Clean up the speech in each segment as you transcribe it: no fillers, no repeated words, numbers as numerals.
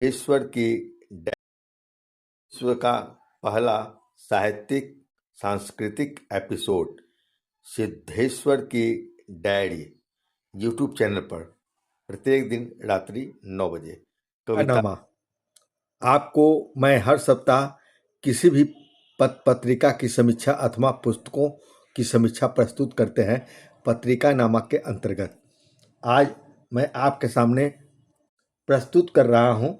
ईश्वर की विश्व का पहला साहित्यिक सांस्कृतिक एपिसोड सिद्धेश्वर की डायरी यूट्यूब चैनल पर प्रत्येक दिन रात्रि 9 बजे। कविता नामा आपको मैं हर सप्ताह किसी भी पत्रिका की समीक्षा अथवा पुस्तकों की समीक्षा प्रस्तुत करते हैं पत्रिका नामा के अंतर्गत। आज मैं आपके सामने प्रस्तुत कर रहा हूं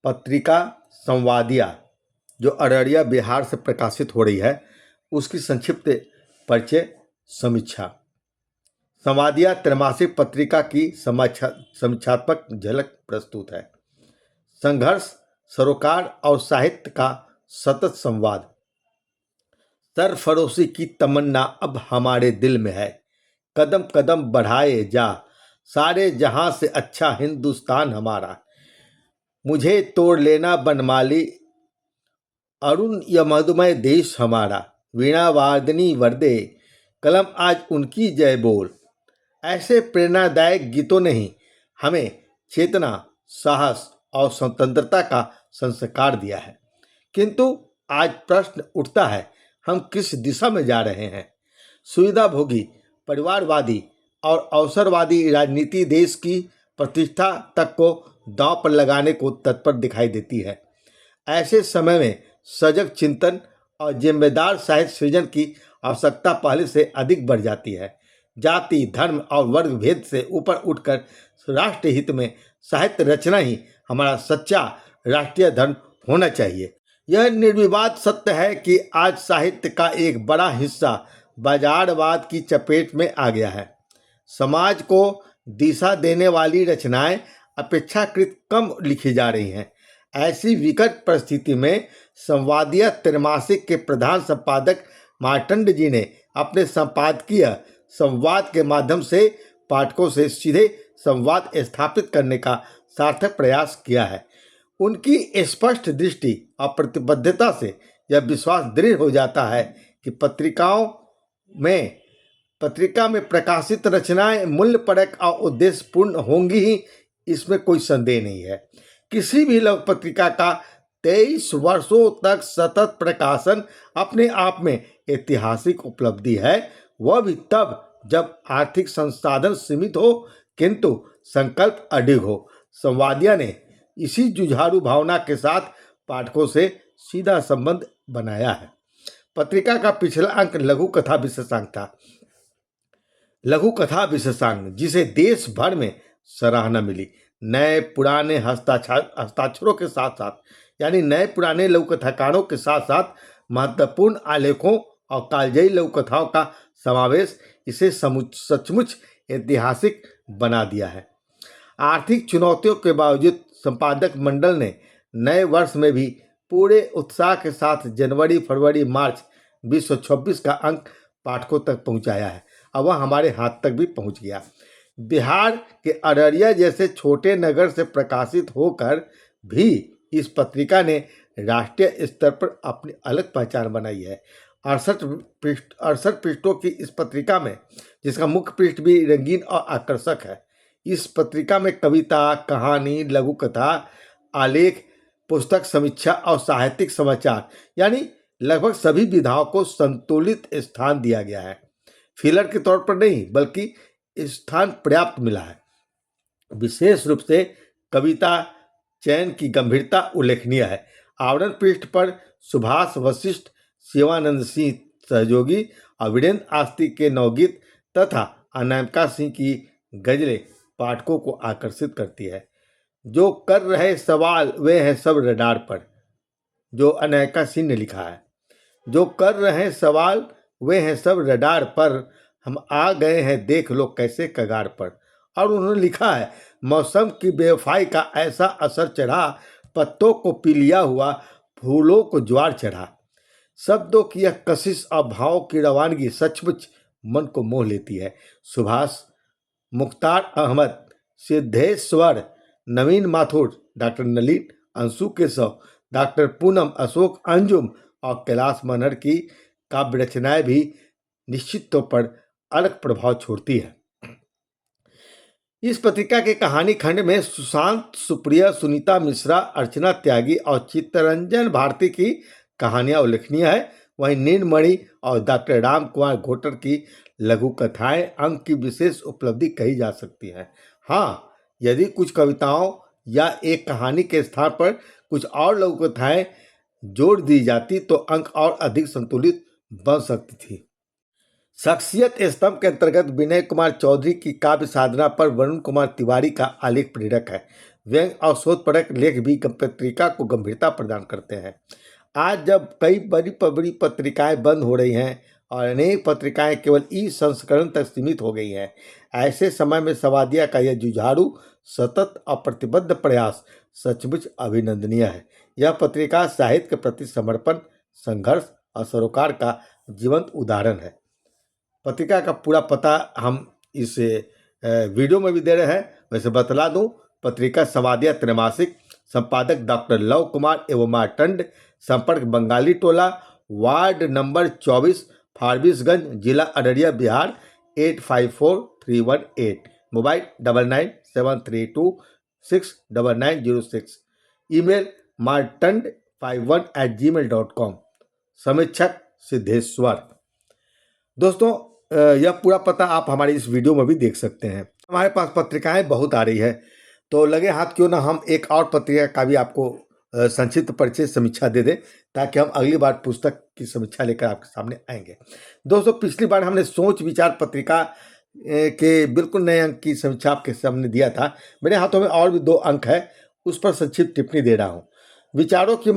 पत्रिका संवादिया, जो अररिया बिहार से प्रकाशित हो रही है, उसकी संक्षिप्त परिचय समीक्षा। संवादिया त्रैमासिक पत्रिका की समीक्षात्मक झलक प्रस्तुत है। संघर्ष, सरोकार और साहित्य का सतत संवाद। सरफरोशी की तमन्ना अब हमारे दिल में है, कदम कदम बढ़ाए जा, सारे जहां से अच्छा हिंदुस्तान हमारा। मुझे तोड़ लेना बनमाली, अरुण या मधुमय देश हमारा। वीणा वादनी वर्दे, कलम आज उनकी जय बोल। ऐसे प्रेरणादायक गीतों ने ही हमें चेतना, साहस और स्वतंत्रता का संस्कार दिया है। किंतु आज प्रश्न उठता है, हम किस दिशा में जा रहे हैं? सुविधाभोगी, परिवारवादी और अवसरवादी राजनीति देश की प्रतिष्ठा तक को दांव पर लगाने को तत्पर दिखाई देती है। ऐसे समय में सजग चिंतन और जिम्मेदार साहित्य सृजन की आवश्यकता पहले से अधिक बढ़ जाती है। जाति, धर्म और वर्ग भेद से ऊपर उठकर राष्ट्र हित में साहित्य रचना ही हमारा सच्चा राष्ट्रीय धर्म होना चाहिए। यह निर्विवाद सत्य है कि आज साहित्य का एक बड़ा हिस्सा बाजारवाद की चपेट में आ गया है। समाज को दिशा देने वाली रचनाएं अपेक्षाकृत कम लिखी जा रही हैं। ऐसी विकट परिस्थिति में संवादिया त्रैमासिक के प्रधान संपादक मार्तंड जी ने अपने संपादकीय संवाद के माध्यम से पाठकों से सीधे संवाद स्थापित करने का सार्थक प्रयास किया है। उनकी स्पष्ट दृष्टि और प्रतिबद्धता से यह विश्वास दृढ़ हो जाता है कि पत्रिका में प्रकाशित रचनाएं मूल्यपरक और उद्देश्यपूर्ण होंगी ही, इसमें कोई संदेह नहीं है। किसी भी लघु पत्रिका का 23 वर्षों तक सतत प्रकाशन अपने आप में ऐतिहासिक उपलब्धि है, वह भी तब जब आर्थिक संसाधन सीमित हो किंतु संकल्प अडिग हो। संवादिया ने इसी जुझारू भावना के साथ पाठकों से सीधा संबंध बनाया है। पत्रिका का पिछला अंक लघु कथा विशेषांक था। लघु कथा विशेषांक जिसे देश भर में सराहना मिली। नए पुराने हस्ताक्षरों के साथ साथ, यानी नए पुराने लघु कथाकारों के साथ साथ महत्वपूर्ण आलेखों और कालजयी लघु कथाओं का समावेश इसे सचमुच ऐतिहासिक बना दिया है। आर्थिक चुनौतियों के बावजूद संपादक मंडल ने नए वर्ष में भी पूरे उत्साह के साथ जनवरी, फरवरी, मार्च 2026 का अंक पाठकों तक पहुंचाया है। अब वह हमारे हाथ तक भी पहुंच गया। बिहार के अररिया जैसे छोटे नगर से प्रकाशित होकर भी इस पत्रिका ने राष्ट्रीय स्तर पर अपनी अलग पहचान बनाई है। 68 पृष्ठों की इस पत्रिका में, जिसका मुख्य पृष्ठ भी रंगीन और आकर्षक है, इस पत्रिका में कविता, कहानी, लघु कथा, आलेख, पुस्तक समीक्षा और साहित्यिक समाचार, यानी लगभग सभी विधाओं को संतुलित स्थान दिया गया है। फिलर के तौर पर नहीं, बल्कि स्थान पर्याप्त मिला है। विशेष रूप से कविता चयन की गंभीरता उल्लेखनीय है। आवरण पृष्ठ पर सुभाष वशिष्ठ, शिवानंद सिंह सहयोगी और वीरेंद्र आस्ती के नवगीत तथा अनामिका सिंह की गजलें पाठकों को आकर्षित करती है। जो कर रहे सवाल वे हैं सब रडार पर, जो अनामिका सिंह ने लिखा है। जो कर रहे सवाल वे हैं सब रडार पर, हम आ गए हैं देख लो कैसे कगार पर। और उन्होंने लिखा है, मौसम की बेवफाई का ऐसा असर चढ़ा, पत्तों को पी लिया हुआ फूलों को ज्वार चढ़ा। शब्दों की यह कशिश और भावों की रवानगी सचमुच मन को मोह लेती है। सुभाष, मुख्तार अहमद, सिद्धेश्वर, नवीन माथुर, डॉक्टर नलिन, अंशु केशव, डॉक्टर पूनम, अशोक अंजुम और कैलाश मनहर की काव्य रचनाएं भी निश्चित तौर पर अलग प्रभाव छोड़ती है। इस पत्रिका के कहानी खंड में सुशांत, सुप्रिया, सुनीता मिश्रा, अर्चना त्यागी और चित्तरंजन भारती की कहानियां उल्लेखनीय है। वहीं नीलमणि और डॉक्टर राम कुमार घोटर की लघु कथाएं अंक की विशेष उपलब्धि कही जा सकती है। हाँ, यदि कुछ कविताओं या एक कहानी के स्थान पर कुछ और लघु कथाएं जोड़ दी जाती तो अंक और अधिक संतुलित बन सकती थी। शख्सियत स्तंभ के अंतर्गत विनय कुमार चौधरी की काव्य साधना पर वरुण कुमार तिवारी का आलेख प्रेरक है। व्यंग और शोधपरक लेख भी पत्रिका को गंभीरता प्रदान करते हैं। आज जब कई बड़ी बड़ी पत्रिकाएं बंद हो रही हैं और अनेक पत्रिकाएं केवल ई संस्करण तक सीमित हो गई हैं, ऐसे समय में सवादिया का यह जुझारू, सतत और प्रतिबद्ध प्रयास सचमुच अभिनंदनीय है। यह पत्रिका साहित्य के प्रति समर्पण, संघर्ष और सरोकार का जीवंत उदाहरण है। पत्रिका का पूरा पता हम इस वीडियो में भी दे रहे हैं। वैसे बतला दूं, पत्रिका सवादिया त्रैमासिक, संपादक डॉक्टर लव कुमार एवं मार्तंड, संपर्क बंगाली टोला, वार्ड नंबर 24, फारबिसगंज, जिला Araria, Bihar 854318, mobile 9973269906, email martand51@gmail.com। समीक्षक सिद्धेश्वर। दोस्तों, यह पूरा पता आप हमारी इस वीडियो में भी देख सकते हैं। हमारे पास पत्रिकाएं बहुत आ रही है, तो लगे हाथ क्यों ना हम एक और पत्रिका का भी आपको संक्षिप्त परिचय समीक्षा दे दें, ताकि हम अगली बार पुस्तक की समीक्षा लेकर आपके सामने आएंगे। दोस्तों, पिछली बार हमने सोच विचार पत्रिका के बिल्कुल नए अंक की समीक्षा आपके सामने दिया था। मेरे हाथों में और भी 2 अंक है, उस पर संक्षिप्त टिप्पणी दे रहा हूँ। विचारों की